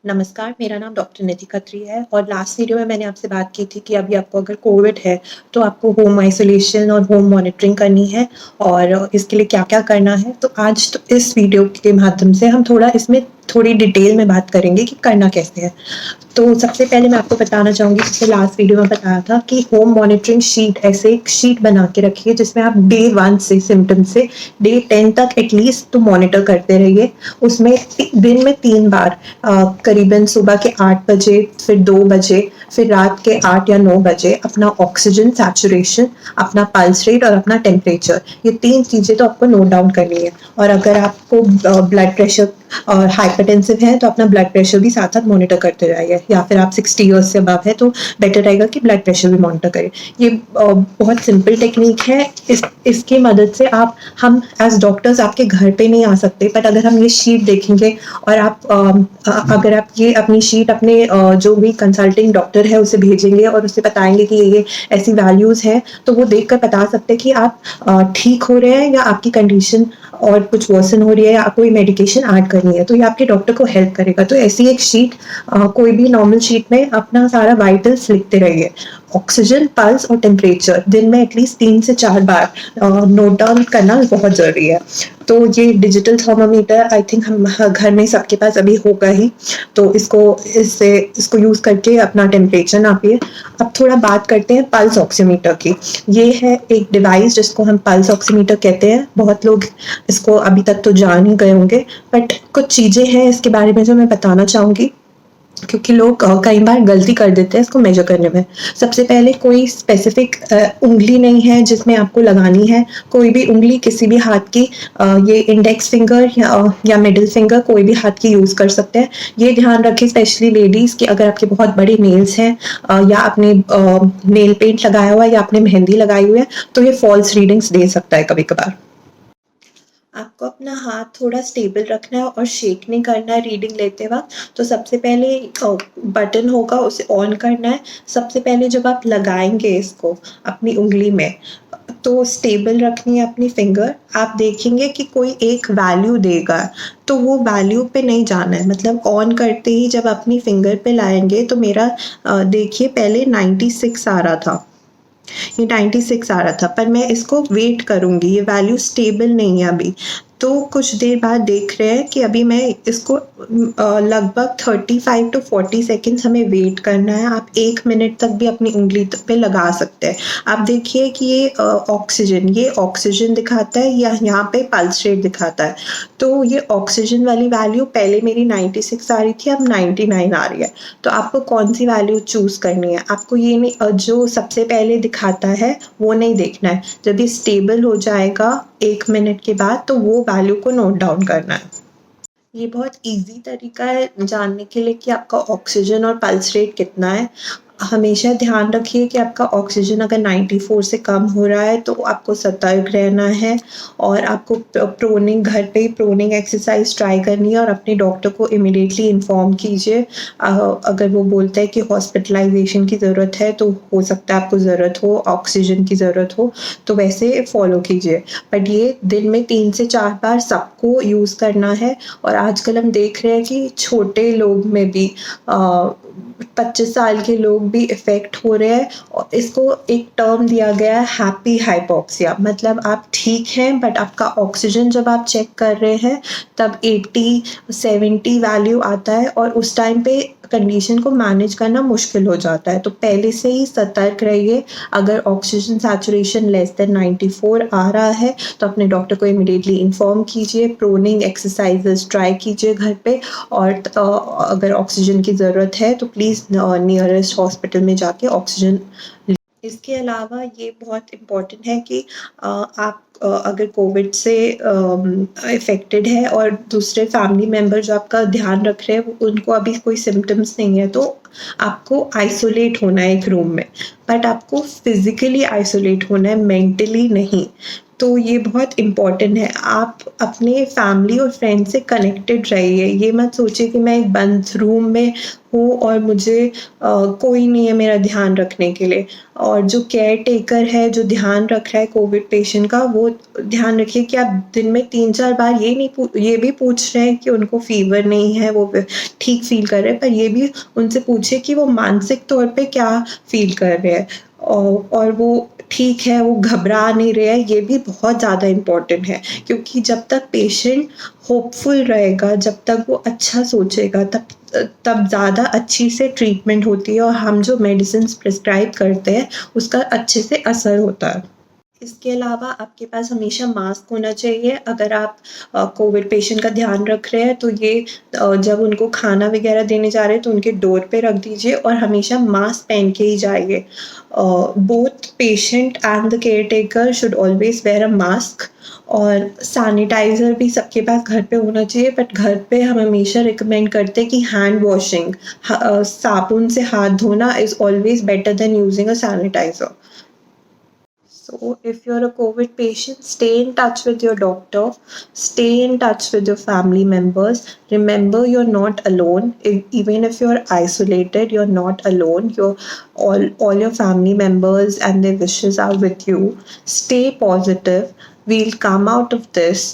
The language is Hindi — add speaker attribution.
Speaker 1: नमस्कार, मेरा नाम डॉक्टर निधि खत्री है और लास्ट वीडियो में मैंने आपसे बात की थी कि अभी आपको अगर कोविड है, तो आपको होम आइसोलेशन और होम मॉनिटरिंग करनी है और इसके लिए क्या-क्या करना है। तो आज तो इस वीडियो के माध्यम से हम थोड़ा इसमें थोड़ी डिटेल में बात करेंगे कि करना कैसे है। तो सबसे पहले मैं आपको बताना चाहूँगी, जैसे लास्ट वीडियो में बताया था कि होम मॉनिटरिंग शीट, ऐसे एक शीट बना के रखिए जिसमें आप डे 1 से सिम्पटम से डे 10 तक एटलीस्ट तो मॉनिटर करते रहिए। उसमें दिन में 3 बार करीबन सुबह के 8 बजे, फिर 2 बजे, फिर रात के 8 या 9 बजे अपना ऑक्सीजन सैचुरेशन, अपना पल्स रेट और अपना टेम्परेचर, ये 3 चीज़ें तो आपको नोट डाउन करनी है। और अगर आपको ब्लड प्रेशर और हाइपरटेंसिव है तो अपना ब्लड प्रेशर भी साथ-साथ मॉनिटर करते जाइए, या फिर आप 60 इयर्स से अबव है तो बेटर रहेगा कि ब्लड प्रेशर भी मॉनिटर करें। ये बहुत सिंपल टेक्निक है। इसकी मदद से हम एज़ डॉक्टर्स आपके घर पे नहीं आ सकते, बट अगर हम ये शीट देखेंगे और अगर आप ये अपनी शीट अपने जो भी कंसल्टिंग डॉक्टर है उसे भेजेंगे और उसे बताएँगे कि ये ऐसी वैल्यूज़ हैं, तो वो देखकर बता सकते हैं कि आप ठीक हो रहे हैं या आपकी कंडीशन और कुछ वर्सन हो रही है या कोई मेडिकेशन ऐड करनी है, तो ये आपके डॉक्टर को हेल्प करेगा। तो ऐसी एक शीट, कोई भी नॉर्मल शीट में अपना सारा वाइटल्स लिखते रहिए। ऑक्सीजन, पल्स और टेम्परेचर दिन में एटलीस्ट 3 से 4 बार नोट डाउन करना बहुत ज़रूरी है। तो ये डिजिटल थर्मामीटर आई थिंक हम घर में सबके पास अभी होगा ही, तो इसको यूज़ करके अपना टेम्परेचर नापिए। अब थोड़ा बात करते हैं पल्स ऑक्सीमीटर की। ये है एक डिवाइस जिसको हम पल्स ऑक्सीमीटर कहते हैं। बहुत लोग इसको अभी तक तो जान ही गए होंगे, बट कुछ चीज़ें हैं इसके बारे में जो मैं बताना चाहूँगी, क्योंकि लोग कई बार गलती कर देते हैं इसको मेजर करने में। सबसे पहले कोई स्पेसिफिक उंगली नहीं है जिसमें आपको लगानी है। कोई भी उंगली किसी भी हाथ की, ये इंडेक्स फिंगर या मिडिल फिंगर, कोई भी हाथ की यूज़ कर सकते हैं। ये ध्यान रखें स्पेशली लेडीज़ कि अगर आपके बहुत बड़े नेल्स हैं या आपने नेल पेंट लगाया हुआ है या आपने मेहंदी लगाई हुई है, तो ये फॉल्स रीडिंग्स दे सकता है कभी-कभार। आपको अपना हाथ थोड़ा स्टेबल रखना है और शेक नहीं करना है रीडिंग लेते वक़्त। तो सबसे पहले बटन होगा उसे ऑन करना है। सबसे पहले जब आप लगाएँगे इसको अपनी उँगली में, तो स्टेबल रखनी है अपनी फ़िंगर। आप देखेंगे कि कोई एक वैल्यू देगा, तो वो वैल्यू पे नहीं जाना है। मतलब ऑन करते ही जब अपनी फ़िंगर पे लाएँगे तो मेरा देखिए पहले 96 आ रहा था। ये 96 आ रहा था, पर मैं इसको वेट करूँगी, ये वैल्यू स्टेबल नहीं है अभी। तो कुछ देर बाद देख रहे हैं कि अभी मैं इसको लगभग 35 टू 40 सेकंड्स हमें वेट करना है। आप 1 मिनट तक भी अपनी उँगली पे लगा सकते हैं। आप देखिए कि ये ऑक्सीजन दिखाता है या यहाँ पे पल्स रेट दिखाता है। तो ये ऑक्सीजन वाली वैल्यू पहले मेरी 96 आ रही थी, अब 99 आ रही है। तो आपको कौन-सी वैल्यू चूज़ करनी है? आपको ये नहीं, जो सबसे पहले दिखाता है वो नहीं देखना है। जब ये स्टेबल हो जाएगा 1 मिनट के बाद, तो वो वैल्यू को नोट डाउन करना है। ये बहुत ईज़ी तरीका है जानने के लिए कि आपका ऑक्सीजन और पल्स रेट कितना है। हमेशा ध्यान रखिए कि आपका ऑक्सीजन अगर 94 से कम हो रहा है तो आपको सतर्क रहना है और आपको प्रोनिंग, घर पे ही प्रोनिंग एक्सरसाइज़ ट्राई करनी है और अपने डॉक्टर को इमीडिएटली इन्फॉर्म कीजिए। अगर वो बोलता है कि हॉस्पिटलाइज़ेशन की ज़रूरत है, तो हो सकता है आपको ज़रूरत हो, ऑक्सीजन की ज़रूरत हो, तो वैसे फ़ॉलो कीजिए। बट ये दिन में 3 से 4 बार सबको यूज़ करना है। और आजकल हम देख रहे हैं कि छोटे लोग में भी 25 साल के लोग भी इफ़ेक्ट हो रहे हैं, और इसको एक टर्म दिया गया है हैप्पी हाइपॉक्सिया। मतलब आप ठीक हैं बट आपका ऑक्सीजन जब आप चेक कर रहे हैं तब 80-70 वैल्यू आता है और उस टाइम पे कंडीशन को मैनेज करना मुश्किल हो जाता है। तो पहले से ही सतर्क रहिए। अगर ऑक्सीजन सैचुरेशन लेस देन 94 आ रहा है तो अपने डॉक्टर को इमीडिएटली इन्फॉर्म कीजिए। प्रोनिंग एक्सरसाइजेस ट्राई कीजिए घर पे, और अगर ऑक्सीजन की ज़रूरत है तो प्लीज़ नियरेस्ट हॉस्पिटल में जाके ऑक्सीजन। इसके अलावा ये बहुत इम्पोर्टेंट है कि आप अगर कोविड से इफ़ेक्टेड है और दूसरे फैमिली मेंबर जो आपका ध्यान रख रहे हैं, उनको अभी कोई सिम्पटम्स नहीं है, तो आपको आइसोलेट होना है एक रूम में। बट आपको फिज़िकली आइसोलेट होना है, मेंटली नहीं। तो ये बहुत इम्पोर्टेंट है। आप अपने फैमिली और फ्रेंड से कनेक्टेड रहिए। ये मत सोचिए कि मैं एक बंद रूम में हूँ और मुझे कोई नहीं है मेरा ध्यान रखने के लिए। और जो केयर टेकर है, जो ध्यान रख रहा है कोविड पेशेंट का, वो ध्यान रखिए कि आप दिन में 3-4 बार ये भी पूछ रहे हैं कि उनको फ़ीवर नहीं है, वो ठीक फ़ील कर रहे हैं, पर ये भी उनसे पूछिए कि वो मानसिक तौर पे क्या फ़ील कर रहे हैं। और वो ठीक है, वो घबरा नहीं रहे हैं, ये भी बहुत ज़्यादा इम्पोर्टेंट है। क्योंकि जब तक पेशेंट होपफुल रहेगा, जब तक वो अच्छा सोचेगा, तब ज़्यादा अच्छी से ट्रीटमेंट होती है और हम जो मेडिसिन्स प्रिस्क्राइब करते हैं, उसका अच्छे से असर होता है। इसके अलावा आपके पास हमेशा मास्क होना चाहिए। अगर आप कोविड पेशेंट का ध्यान रख रहे हैं, तो ये जब उनको खाना वगैरह देने जा रहे हैं, तो उनके डोर पे रख दीजिए और हमेशा मास्क पहन के ही जाइए। Both patient and the caretaker should always wear a mask. और सैनिटाइज़र भी सबके पास घर पे होना चाहिए, बट घर पे हम हमेशा रिकमेंड करते हैं कि हैंड वॉशिंग, साबुन से हाथ धोना is always better than using a sanitiser. So, if you're a COVID patient, stay in touch with your doctor, stay in touch with your family members. Remember, you're not alone. Even if you're isolated, you're not alone. All your family members and their wishes are with you. Stay positive. We'll come out of this.